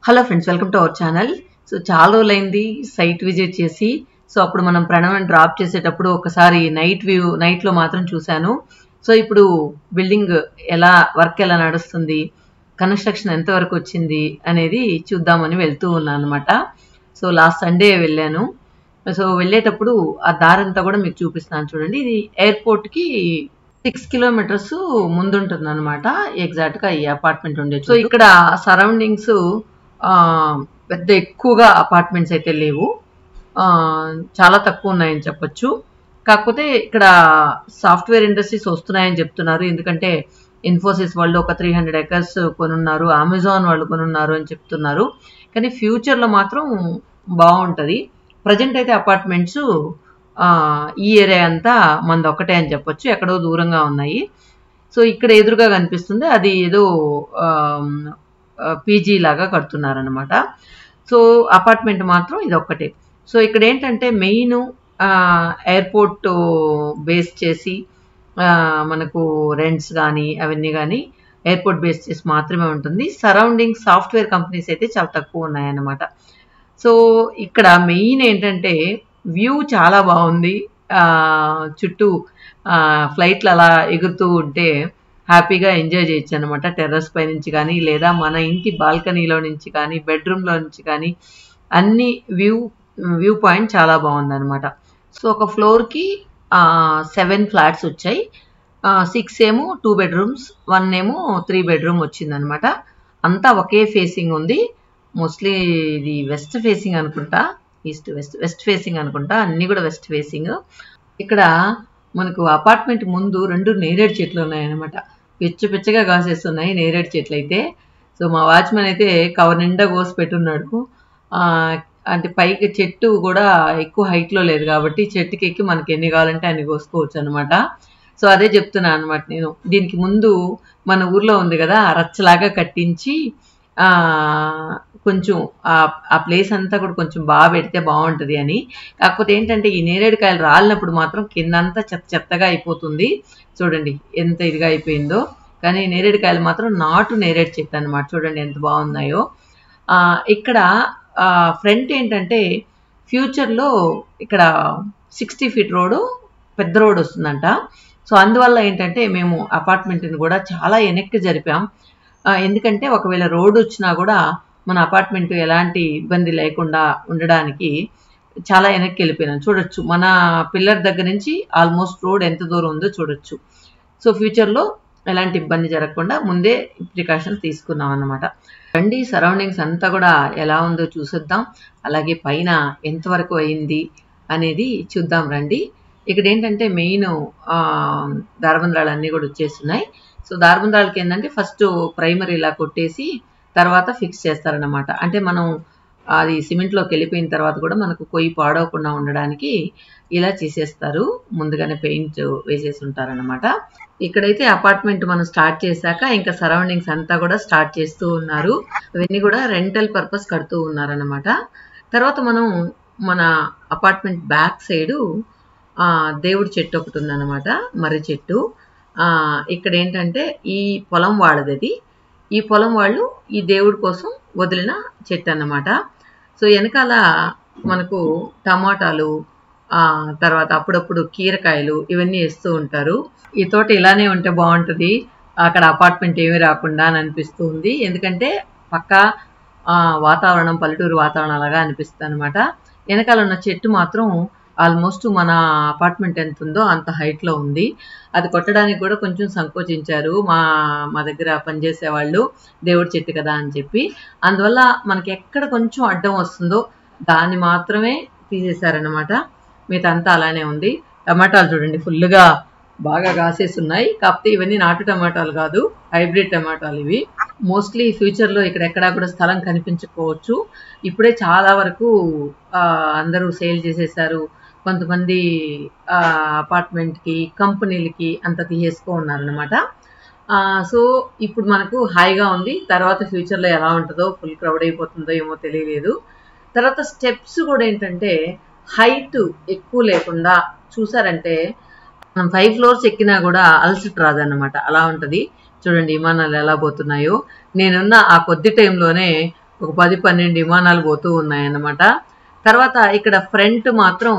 Hello friends, welcome to our channel. So చాలా రోజులైంది site visit చేసి. సో అప్పుడు మనం ప్రణవ్ని డ్రాప్ చేసేటప్పుడు ఒకసారి నైట్లో మాత్రం చూశాను. సో ఇప్పుడు బిల్డింగ్ వర్క్ ఎలా నడుస్తుంది, కన్స్ట్రక్షన్ ఎంతవరకు వచ్చింది అనేది చూద్దామని వెళ్తూ ఉన్నాను అనమాట. సో లాస్ట్ సండే వెళ్ళాను. సో వెళ్ళేటప్పుడు ఆ దారంతా కూడా మీకు చూపిస్తాను చూడండి. ఇది ఎయిర్పోర్ట్కి 6 కిలోమీటర్స్ ముందుంటుంది అనమాట ఎగ్జాక్ట్గా ఈ అపార్ట్మెంట్ ఉండేది. సో ఇక్కడ సరౌండింగ్స్ పెద్ద ఎక్కువగా అపార్ట్మెంట్స్ అయితే లేవు, చాలా తక్కువ ఉన్నాయని చెప్పొచ్చు. కాకపోతే ఇక్కడ సాఫ్ట్వేర్ ఇండస్ట్రీస్ వస్తున్నాయని చెప్తున్నారు. ఎందుకంటే ఇన్ఫోసిస్ వాళ్ళు ఒక 300 acres కొనున్నారు, అమెజాన్ వాళ్ళు కొనున్నారు అని చెప్తున్నారు. కానీ ఫ్యూచర్లో మాత్రం బాగుంటుంది. ప్రజెంట్ అయితే అపార్ట్మెంట్స్ ఈ ఏరియా అంతా మనది ఒకటే అని చెప్పొచ్చు, ఎక్కడో దూరంగా ఉన్నాయి. సో ఇక్కడ ఎదురుగా కనిపిస్తుంది అది ఏదో పీజీ లాగా కడుతున్నారనమాట. సో అపార్ట్మెంట్ మాత్రం ఇది ఒక్కటే. సో ఇక్కడ ఏంటంటే మెయిన్ ఎయిర్పోర్ట్ బేస్ చేసి మనకు రెంట్స్ కానీ అవన్నీ కానీ ఎయిర్పోర్ట్ బేస్ చేసి మాత్రమే ఉంటుంది. సరౌండింగ్ సాఫ్ట్వేర్ కంపెనీస్ అయితే చాలా తక్కువ ఉన్నాయన్నమాట. సో ఇక్కడ మెయిన్ ఏంటంటే వ్యూ చాలా బాగుంది. చుట్టూ ఫ్లైట్లు అలా ఎగురుతూ ఉంటే హ్యాపీగా ఎంజాయ్ చేయొచ్చు అనమాట. టెర్రస్ పై నుంచి కానీ లేదా మన ఇంటి బాల్కనీలో నుంచి కానీ బెడ్రూమ్లో నుంచి కానీ అన్ని వ్యూ పాయింట్ చాలా బాగుందన్నమాట. సో ఒక ఫ్లోర్కి 7 ఫ్లాట్స్ వచ్చాయి. 6 ఏమో 2 bedrooms, 1 ఏమో 3 bedroom వచ్చిందనమాట. అంతా ఒకే ఫేసింగ్ ఉంది. మోస్ట్లీ ఇది వెస్ట్ ఫేసింగ్ అనుకుంటా, వెస్ట్ ఫేసింగ్ అనుకుంటా, అన్నీ కూడా వెస్ట్ ఫేసింగ్. ఇక్కడ మనకు అపార్ట్మెంట్ ముందు 2 నేరేడు చెట్లు ఉన్నాయన్నమాట. పిచ్చగా కాసేస్తున్నాయి నేరేడు చెట్లు అయితే. సో మా వాచ్మెన్ అయితే కవర్ నిండా కోసి పెట్టున్నాడు. అంటే పైకి చెట్టు కూడా ఎక్కువ హైట్లో లేదు కాబట్టి చెట్టుకి ఎక్కి మనకి ఎన్ని కావాలంటే అన్ని కోసుకోవచ్చు అనమాట. సో అదే చెప్తున్నాను అనమాట నేను. దీనికి ముందు మన ఊర్లో ఉంది కదా రచ్చలాగా కట్టించి కొంచెం ఆ ప్లేస్ అంతా కూడా కొంచెం బాగా పెడితే బాగుంటుంది అని. కాకపోతే ఏంటంటే ఈ నేరేడుకాయలు రాలినప్పుడు మాత్రం కిందంతా చెత్తగా అయిపోతుంది. చూడండి ఎంత ఇదిగా అయిపోయిందో. కానీ నేరేడుకాయలు మాత్రం నాటు నేరేడు చెట్టు అనమాట. చూడండి ఎంత బాగున్నాయో. ఇక్కడ ఫ్రంట్ ఏంటంటే ఫ్యూచర్లో ఇక్కడ 60 feet రోడ్డు, పెద్ద రోడ్ వస్తుందంట. సో అందువల్ల ఏంటంటే మేము అపార్ట్మెంట్ని కూడా చాలా వెనక్కి జరిపాం. ఎందుకంటే ఒకవేళ రోడ్డు వచ్చినా కూడా మన అపార్ట్మెంట్ ఎలాంటి ఇబ్బంది లేకుండా ఉండడానికి చాలా వెనక్కి వెళ్ళిపోయినాం. చూడొచ్చు మన పిల్లర్ దగ్గర నుంచి ఆల్మోస్ట్ రోడ్ ఎంత దూరం ఉందో చూడొచ్చు. సో ఫ్యూచర్లో ఎలాంటి ఇబ్బంది జరగకుండా ముందే ప్రికాషన్స్ తీసుకున్నాం అన్నమాట. రండి సరౌండింగ్స్ అంతా కూడా ఎలా ఉందో చూసేద్దాం. అలాగే పైన ఎంతవరకు అయింది అనేది చూద్దాం రండి. ఇక్కడ ఏంటంటే మెయిన్ దారబంధాలు అన్నీ కూడా వచ్చేస్తున్నాయి. సో దారబంధాలకి ఏంటంటే ఫస్ట్ ప్రైమరీ ఇలా కొట్టేసి తర్వాత ఫిక్స్ చేస్తారనమాట. అంటే మనం అది సిమెంట్లోకి వెళ్ళిపోయిన తర్వాత కూడా మనకు కొయ్యి పాడవకుండా ఉండడానికి ఇలా చేసేస్తారు. ముందుగానే పెయింట్ వేసేసి ఉంటారనమాట. ఇక్కడైతే అపార్ట్మెంట్ మనం స్టార్ట్ చేశాక ఇంకా సరౌండింగ్స్ అంతా కూడా స్టార్ట్ చేస్తూ ఉన్నారు. అవన్నీ కూడా రెంటల్ పర్పస్ కడుతూ ఉన్నారనమాట. తర్వాత మనం మన అపార్ట్మెంట్ బ్యాక్ సైడు దేవుడి చెట్టు ఒకటి ఉందన్నమాట, మర్రి చెట్టు. ఇక్కడ ఏంటంటే ఈ పొలం వాళ్ళది. ఈ పొలం వాళ్ళు ఈ దేవుడి కోసం వదిలిన చెట్టు అన్నమాట. సో వెనకాల మనకు టమాటాలు, తర్వాత అప్పుడప్పుడు కీరకాయలు ఇవన్నీ వేస్తూ ఉంటారు. ఈ తోట ఇలానే ఉంటే బాగుంటుంది, అక్కడ అపార్ట్మెంట్ ఏమీ రాకుండా అని అనిపిస్తూ ఉంది. ఎందుకంటే పక్కా వాతావరణం పల్లెటూరు వాతావరణం అలాగా అనిపిస్తుంది అనమాట. వెనకాల ఉన్న చెట్టు మాత్రం ఆల్మోస్ట్ మన అపార్ట్మెంట్ ఎంత ఉందో అంత హైట్లో ఉంది. అది కొట్టడానికి కూడా కొంచెం సంకోచించారు మా దగ్గర పనిచేసే వాళ్ళు, దేవుడి చెట్టు కదా అని చెప్పి. అందువల్ల మనకి ఎక్కడ కొంచెం అడ్డం వస్తుందో దాన్ని మాత్రమే తీసేశారనమాట. మిగతా అంతా అలానే ఉంది. టమాటాలు చూడండి ఫుల్గా బాగా కాసేస్తున్నాయి. కాకపోతే ఇవన్నీ నాటు టమాటాలు కాదు, హైబ్రిడ్ టమాటాలు ఇవి. మోస్ట్లీ ఫ్యూచర్లో ఇక్కడెక్కడా కూడా స్థలం కనిపించకపోవచ్చు. ఇప్పుడే చాలా వరకు అందరూ సేల్ చేసేసారు. కొంతమంది అపార్ట్మెంట్కి, కంపెనీలకి అంత తీసేసుకో ఉన్నారనమాట. సో ఇప్పుడు మనకు హాయిగా ఉంది. తర్వాత ఫ్యూచర్లో ఎలా ఉంటుందో, ఫుల్ క్రౌడ్ అయిపోతుందో ఏమో తెలియలేదు. తర్వాత స్టెప్స్ కూడా ఏంటంటే హైట్ ఎక్కువ లేకుండా చూసారంటే మనం 5 floors ఎక్కినా కూడా అలసట రాదన్నమాట, అలా ఉంటుంది. చూడండి విమానాలు ఎలా పోతున్నాయో. నేనున్న ఆ కొద్ది టైంలోనే ఒక 10-12 విమానాలు పోతూ ఉన్నాయన్నమాట. తర్వాత ఇక్కడ ఫ్రంట్ మాత్రం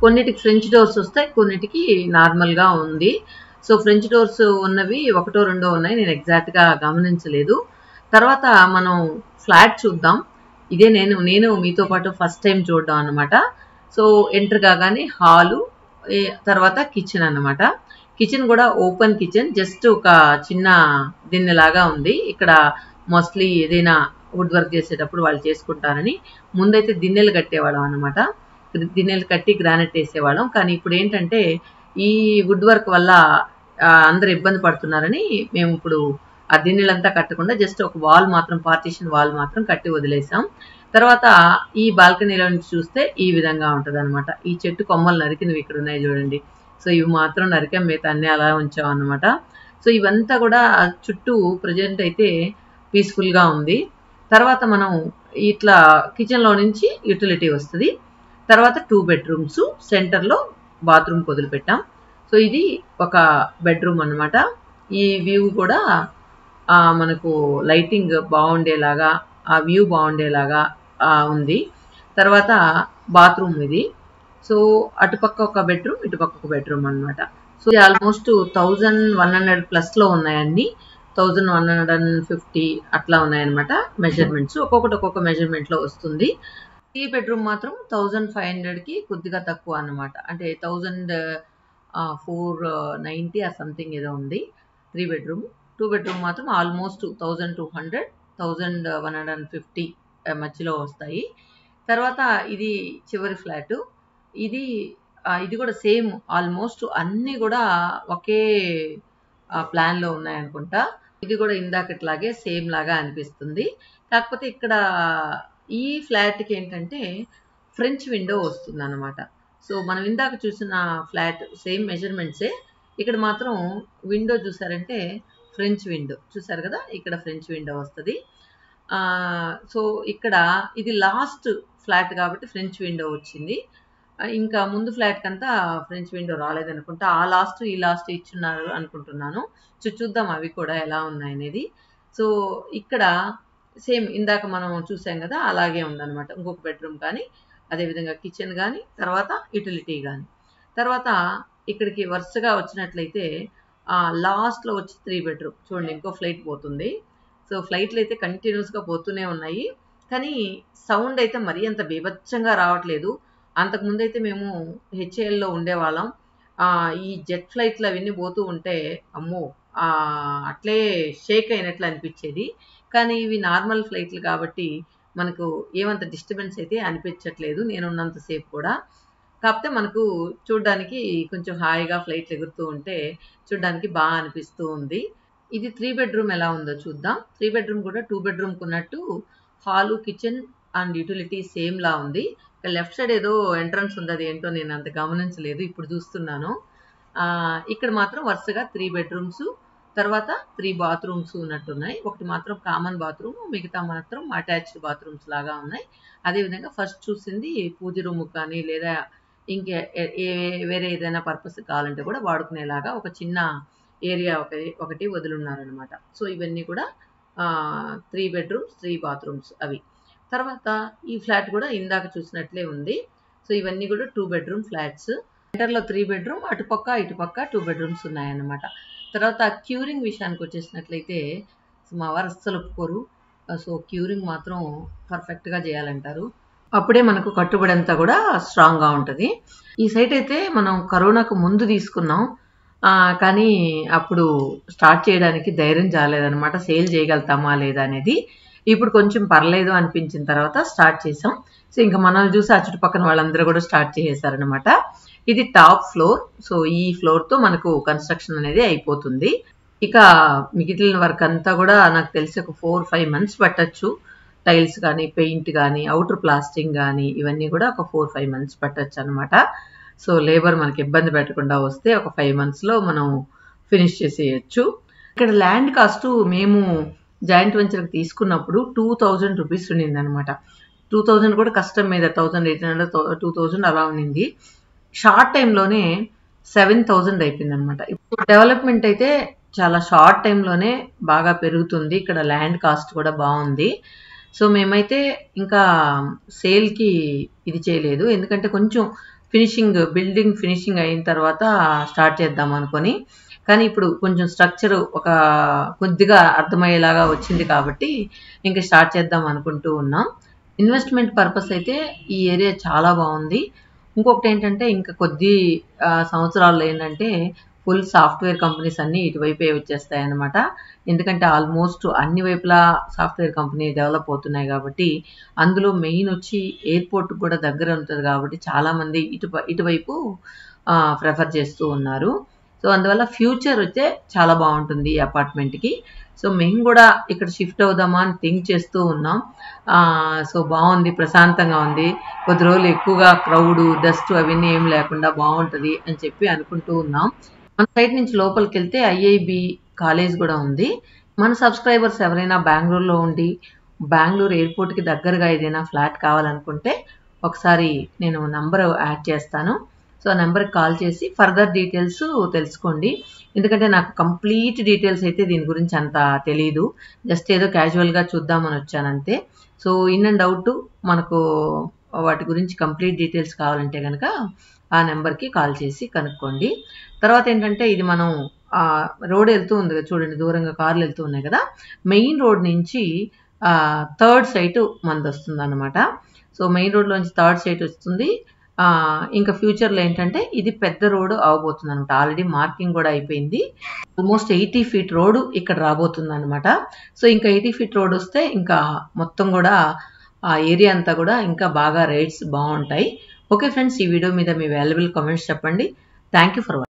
కొన్నిటికి ఫ్రెంచ్ డోర్స్ వస్తాయి, కొన్నిటికి నార్మల్గా ఉంది. సో ఫ్రెంచ్ డోర్స్ ఉన్నవి ఒకటో రెండో ఉన్నాయి, నేను ఎగ్జాక్ట్గా గమనించలేదు. తర్వాత మనం ఫ్లాట్ చూద్దాం. ఇదే నేను మీతో పాటు ఫస్ట్ టైం చూడడం అనమాట. సో ఎంటర్ కాగానే హాలు, తర్వాత కిచెన్ అన్నమాట. కిచెన్ కూడా ఓపెన్ కిచెన్, జస్ట్ ఒక చిన్న దిన్నెలాగా ఉంది. ఇక్కడ మోస్ట్లీ ఏదైనా వుడ్ వర్క్ చేసేటప్పుడు వాళ్ళు చేసుకుంటారని ముందైతే దిన్నెలు కట్టేవాళ్ళం అనమాట. దిన్నెలు కట్టి గ్రానైట్ వేసేవాళ్ళం. కానీ ఇప్పుడు ఏంటంటే ఈ వుడ్ వర్క్ వల్ల అందరు ఇబ్బంది పడుతున్నారని మేము ఇప్పుడు ఆ దిన్నెలంతా కట్టకుండా జస్ట్ ఒక వాల్ మాత్రం, పార్టీషన్ వాల్ మాత్రం కట్టి వదిలేసాం. తర్వాత ఈ బాల్కనీలో నుంచి చూస్తే ఈ విధంగా ఉంటుంది అనమాట. ఈ చెట్టు కొమ్మలు నరికినవి ఇక్కడ ఉన్నాయి చూడండి. సో ఇవి మాత్రం నరికాం, మిగతా అన్నీ అలా ఉంచాం అనమాట. సో ఇవంతా కూడా చుట్టూ ప్రజెంట్ అయితే పీస్ఫుల్గా ఉంది. తర్వాత మనం ఇట్లా కిచెన్లో నుంచి యూటిలిటీ వస్తుంది. తర్వాత 2 బెడ్రూమ్స్, సెంటర్లో బాత్రూమ్ వదిలిపెట్టాం. సో ఇది ఒక బెడ్రూమ్ అనమాట. ఈ వ్యూ కూడా మనకు లైటింగ్ బాగుండేలాగా, ఆ వ్యూ బాగుండేలాగా ఉంది. తర్వాత బాత్రూమ్ ఇది. సో అటుపక్క ఒక బెడ్రూమ్, ఇటుపక్క ఒక బెడ్రూమ్ అనమాట. సో ఇది ఆల్మోస్ట్ 1100+ ఉన్నాయండి. 1150 అట్లా ఉన్నాయన్నమాట మెజర్మెంట్స్. ఒక్కొక్క మెజర్మెంట్లో వస్తుంది. ఈ బెడ్రూమ్ మాత్రం 1500కి కొద్దిగా తక్కువ అన్నమాట. అంటే 1490 ఆ సంథింగ్ ఏదో ఉంది 3 బెడ్రూమ్. 2 బెడ్రూమ్ మాత్రం ఆల్మోస్ట్ 1200, 1150 మధ్యలో వస్తాయి. తర్వాత ఇది చివరి ఫ్లాటు. ఇది కూడా సేమ్, ఆల్మోస్ట్ అన్నీ కూడా ఒకే ప్లాన్లో ఉన్నాయనుకుంటా. ఇది కూడా ఇందాకట్లాగే సేమ్ లాగా అనిపిస్తుంది. కాకపోతే ఇక్కడ ఈ ఫ్లాట్కి ఏంటంటే ఫ్రెంచ్ విండో వస్తుంది అనమాట. సో మనం ఇందాక చూసిన ఫ్లాట్ సేమ్ మెజర్మెంట్సే, ఇక్కడ మాత్రం విండో చూసారంటే ఫ్రెంచ్ విండో చూసారు కదా, ఇక్కడ ఫ్రెంచ్ విండో వస్తుంది. సో ఇక్కడ ఇది లాస్ట్ ఫ్లాట్ కాబట్టి ఫ్రెంచ్ విండో వచ్చింది. ఇంకా ముందు ఫ్లాట్ కంతా ఫ్రెంచ్ విండో రాలేదనుకుంటా. ఆ లాస్ట్ ఈ లాస్ట్ ఇచ్చున్నారు అనుకుంటున్నాను. చూద్దాం అవి కూడా ఎలా ఉన్నాయనేది. సో ఇక్కడ సేమ్ ఇందాక మనం చూసాం కదా, అలాగే ఉందన్నమాట. ఇంకొక బెడ్రూమ్ కానీ, అదేవిధంగా కిచెన్ కానీ, తర్వాత యూటిలిటీ కానీ. తర్వాత ఇక్కడికి వరుసగా వచ్చినట్లయితే లాస్ట్లో వచ్చి 3 బెడ్రూమ్ చూడండి. ఇంకో ఫ్లైట్ పోతుంది. సో ఫ్లైట్లు అయితే కంటిన్యూస్గా పోతూనే ఉన్నాయి, కానీ సౌండ్ అయితే మరీ అంత బీభత్సంగా రావట్లేదు. అంతకుముందు అయితే మేము హెచ్ఏఎల్లో ఉండేవాళ్ళం. ఈ జెట్ ఫ్లైట్లు అవన్నీ పోతూ ఉంటే అమ్మో అట్లే షేక్ అయినట్లు అనిపించేది. కానీ ఇవి నార్మల్ ఫ్లైట్లు కాబట్టి మనకు ఏమంత డిస్టర్బెన్స్ అయితే అనిపించట్లేదు నేనున్నంతసేపు కూడా. కాకపోతే మనకు చూడడానికి కొంచెం హాయిగా ఫ్లైట్లు ఎగురుతూ ఉంటే చూడడానికి బాగా అనిపిస్తూ ఉంది. ఇది 3 బెడ్రూమ్ ఎలా ఉందో చూద్దాం. 3 బెడ్రూమ్ కూడా 2 బెడ్రూమ్కి ఉన్నట్టు hall, kitchen and utility same లా ఉంది. లెఫ్ట్ సైడ్ ఏదో ఎంట్రన్స్ ఉంది, అది ఏంటో నేను అంత గమనించలేదు, ఇప్పుడు చూస్తున్నాను. ఇక్కడ మాత్రం వరుసగా 3 బెడ్రూమ్స్, తర్వాత 3 బాత్రూమ్స్ ఉన్నట్టున్నాయి. ఒకటి మాత్రం కామన్ బాత్రూమ్, మిగతా మాత్రం అటాచ్డ్ బాత్రూమ్స్ లాగా ఉన్నాయి. అదేవిధంగా ఫస్ట్ చూసింది పూజ రూమ్ కానీ లేదా ఇంకే వేరే ఏదైనా పర్పస్ కావాలంటే కూడా వాడుకునేలాగా ఒక చిన్న ఏరియా ఒకటి వదిలిన్నారనమాట. సో ఇవన్నీ కూడా 3 బెడ్రూమ్స్, 3 బాత్రూమ్స్ అవి. తర్వాత ఈ ఫ్లాట్ కూడా ఇందాక చూసినట్లే ఉంది. సో ఇవన్నీ కూడా 2 బెడ్రూమ్ ఫ్లాట్స్. సెంటర్లో 3 బెడ్రూమ్, అటుపక్క ఇటుపక్క 2 బెడ్రూమ్స్ ఉన్నాయన్నమాట. తర్వాత క్యూరింగ్ విషయానికి వచ్చేసినట్లయితే మా వారు అస్సలు ఒప్పుకోరు. సో క్యూరింగ్ మాత్రం పర్ఫెక్ట్గా చేయాలంటారు, అప్పుడే మనకు కట్టుబడి అంతా కూడా స్ట్రాంగ్గా ఉంటుంది. ఈ సైట్ అయితే మనం కరోనాకు ముందు తీసుకున్నాం, కానీ అప్పుడు స్టార్ట్ చేయడానికి ధైర్యం చాలేదనమాట. సేల్ చేయగలుగుతామా లేదా అనేది. ఇప్పుడు కొంచెం పర్లేదు అనిపించిన తర్వాత స్టార్ట్ చేసాం. సో ఇంకా మనల్ని చూసి ఆ చుట్టుపక్కల వాళ్ళందరూ కూడా స్టార్ట్ చేసేసారనమాట. ఇది టాప్ ఫ్లోర్. సో ఈ ఫ్లోర్తో మనకు కన్స్ట్రక్షన్ అనేది అయిపోతుంది. ఇక మిగిలిన వర్క్ అంతా కూడా నాకు తెలిసి ఒక 4-5 months పట్టచ్చు. టైల్స్ కానీ, పెయింట్ కానీ, అవుటర్ ప్లాస్టింగ్ కానీ, ఇవన్నీ కూడా ఒక 4-5 months పట్టచ్చు అనమాట. సో లేబర్ మనకి ఇబ్బంది పెట్టకుండా వస్తే ఒక 5 monthsలో మనం ఫినిష్ చేసేయచ్చు. ఇక్కడ ల్యాండ్ కాస్ట్ మేము జాయింట్ వెంచర్కి తీసుకున్నప్పుడు 2000 రూపీస్ ఉండింది అనమాట. 2000 కూడా కష్టం మీద 1800, 2000 అలా ఉండింది. షార్ట్ టైంలోనే 7000 అయిపోయింది అనమాట. ఇప్పుడు డెవలప్మెంట్ అయితే చాలా షార్ట్ టైంలోనే బాగా పెరుగుతుంది. ఇక్కడ ల్యాండ్ కాస్ట్ కూడా బాగుంది. సో మేమైతే ఇంకా సేల్కి ఇది చేయలేదు, ఎందుకంటే కొంచెం బిల్డింగ్ ఫినిషింగ్ అయిన తర్వాత స్టార్ట్ చేద్దాం అనుకొని. కానీ ఇప్పుడు కొంచెం స్ట్రక్చర్ ఒక కొద్దిగా అర్థమయ్యేలాగా వచ్చింది కాబట్టి ఇంకా స్టార్ట్ చేద్దాం అనుకుంటూ ఉన్నాం. ఇన్వెస్ట్మెంట్ పర్పస్ అయితే ఈ ఏరియా చాలా బాగుంది. ఇంకొకటి ఏంటంటే ఇంకా కొద్ది సంవత్సరాల్లో ఏంటంటే ఫుల్ సాఫ్ట్వేర్ కంపెనీస్ అన్నీ ఇటువైపే వచ్చేస్తాయి అన్నమాట. ఎందుకంటే ఆల్మోస్ట్ అన్ని వైపులా సాఫ్ట్వేర్ కంపెనీ డెవలప్ అవుతున్నాయి కాబట్టి, అందులో మెయిన్ వచ్చి ఎయిర్పోర్ట్ కూడా దగ్గర ఉంటుంది కాబట్టి చాలామంది ఇటువైపు ప్రిఫర్ చేస్తూ ఉన్నారు. సో అందువల్ల ఫ్యూచర్ వచ్చే చాలా బాగుంటుంది ఈ అపార్ట్మెంట్కి. సో మేము కూడా ఇక్కడ షిఫ్ట్ అవుదామా అని థింక్ చేస్తూ ఉన్నాం. సో బాగుంది, ప్రశాంతంగా ఉంది, కొద్ది రోజులు ఎక్కువగా క్రౌడ్ డస్ట్ అవన్నీ ఏం లేకుండా బాగుంటుంది అని చెప్పి అనుకుంటూ ఉన్నాం. మన సైడ్ నుంచి లోపలికి వెళ్తే ఐఐబి కాలేజ్ కూడా ఉంది. మన సబ్స్క్రైబర్స్ ఎవరైనా బెంగళూరులో ఉండి బెంగళూరు ఎయిర్పోర్ట్కి దగ్గరగా ఏదైనా ఫ్లాట్ కావాలనుకుంటే ఒకసారి నేను నంబర్ యాడ్ చేస్తాను. సో ఆ నెంబర్కి కాల్ చేసి ఫర్దర్ డీటెయిల్స్ తెలుసుకోండి. ఎందుకంటే నాకు కంప్లీట్ డీటెయిల్స్ అయితే దీని గురించి అంత తెలీదు, జస్ట్ ఏదో క్యాజువల్గా చూద్దామని వచ్చానంతే. సో ఇన్ అండ్ అవుట్ మనకు వాటి గురించి కంప్లీట్ డీటెయిల్స్ కావాలంటే కనుక ఆ నెంబర్కి కాల్ చేసి కనుక్కోండి. తర్వాత ఏంటంటే ఇది మనం రోడ్ వెళ్తూ ఉంది కదా చూడండి, దూరంగా కార్లు వెళ్తూ ఉన్నాయి కదా, మెయిన్ రోడ్ నుంచి థర్డ్ సైట్ మనది వస్తుంది అనమాట. సో మెయిన్ రోడ్లోంచి థర్డ్ సైట్ వస్తుంది. ఇంకా ఫ్యూచర్లో ఏంటంటే ఇది పెద్ద రోడ్ అవబోతుంది అనమాట. ఆల్రెడీ మార్కింగ్ కూడా అయిపోయింది. ఆల్మోస్ట్ 80 ఫీట్ రోడ్ ఇక్కడ రాబోతుంది అనమాట. సో ఇంకా 80 ఫీట్ రోడ్ వస్తే ఇంకా మొత్తం కూడా ఆ ఏరియా అంతా కూడా ఇంకా బాగా రేట్స్ బాగుంటాయి. ఓకే ఫ్రెండ్స్, ఈ వీడియో మీద మీ వాల్యుబుల్ కామెంట్స్ చెప్పండి. Thank you for watching.